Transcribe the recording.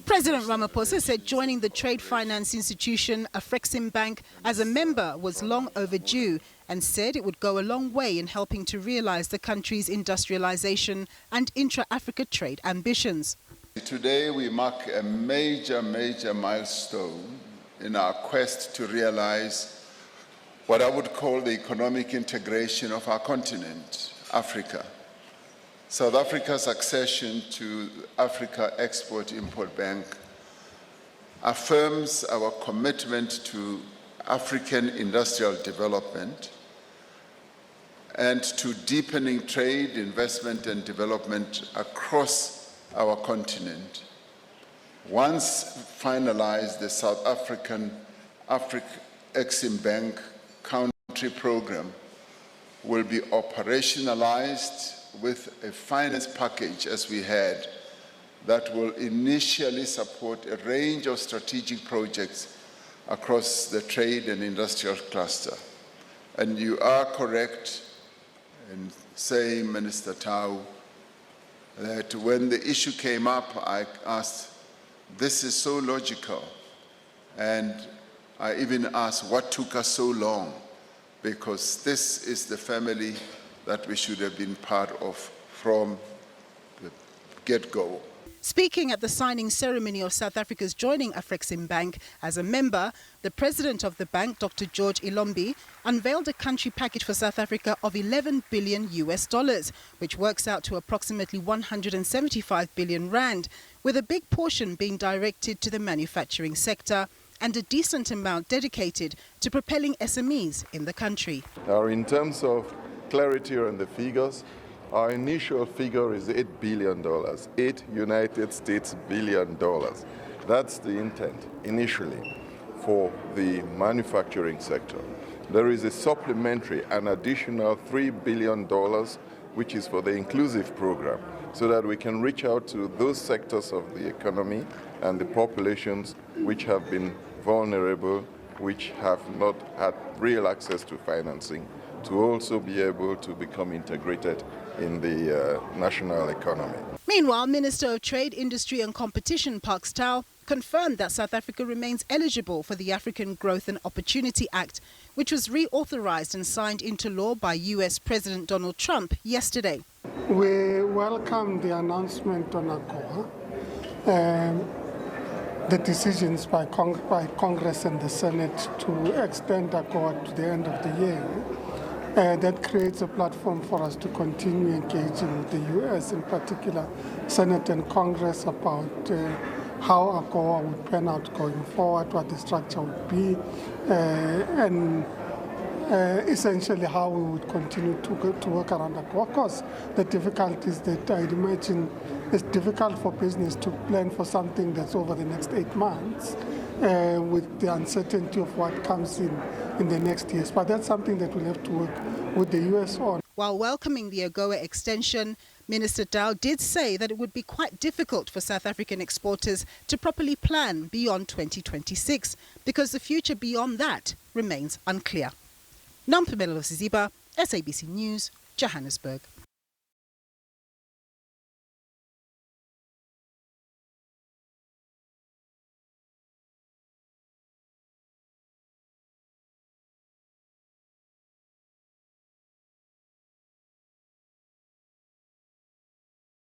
President Ramaphosa said joining the trade finance institution Afreximbank as a member was long overdue and said it would go a long way in helping to realize the country's industrialisation and intra-Africa trade ambitions. Today we mark a major milestone in our quest to realize what I would call the economic integration of our continent, Africa. South Africa's accession to Africa Export-Import Bank affirms our commitment to African industrial development and to deepening trade, investment and development across our continent. Once finalized, the South African Afreximbank country program will be operationalized with a finance package, as we had, that will initially support a range of strategic projects across the trade and industrial cluster. And you are correct in saying, Minister Tau, that when the issue came up, I asked, this is so logical. And I even asked, what took us so long? Because this is the family that we should have been part of from the get-go. Speaking at the signing ceremony of South Africa's joining Afreximbank as a member, the president of the bank, Dr. George Ilombi, unveiled a country package for South Africa of $11 billion, which works out to approximately 175 billion rand, with a big portion being directed to the manufacturing sector and a decent amount dedicated to propelling SMEs in the country. Now, in terms of clarity on the figures, our initial figure is $8 billion, $8 United States billion. That's the intent initially for the manufacturing sector. There is a supplementary, an additional $3 billion, which is for the inclusive program, so that we can reach out to those sectors of the economy and the populations which have been vulnerable, which have not had real access to financing, to also be able to become integrated in the national economy. Meanwhile, Minister of Trade, Industry and Competition, Parks Tau, confirmed that South Africa remains eligible for the African Growth and Opportunity Act, which was reauthorized and signed into law by US President Donald Trump yesterday. We welcome the announcement on AGOA, the decisions by Congress and the Senate to extend AGOA to the end of the year. That creates a platform for us to continue engaging with the U.S., in particular Senate and Congress, about how AGOA would pan out going forward, what the structure would be, and essentially how we would continue to work around AGOA. Of course, the difficulties that I'd imagine it's difficult for business to plan for something that's over the next 8 months. With the uncertainty of what comes in the next years. But that's something that we'll have to work with the U.S. on. While welcoming the AGOA extension, Minister Tau did say that it would be quite difficult for South African exporters to properly plan beyond 2026 because the future beyond that remains unclear. Nampumelo Siziba, SABC News, Johannesburg.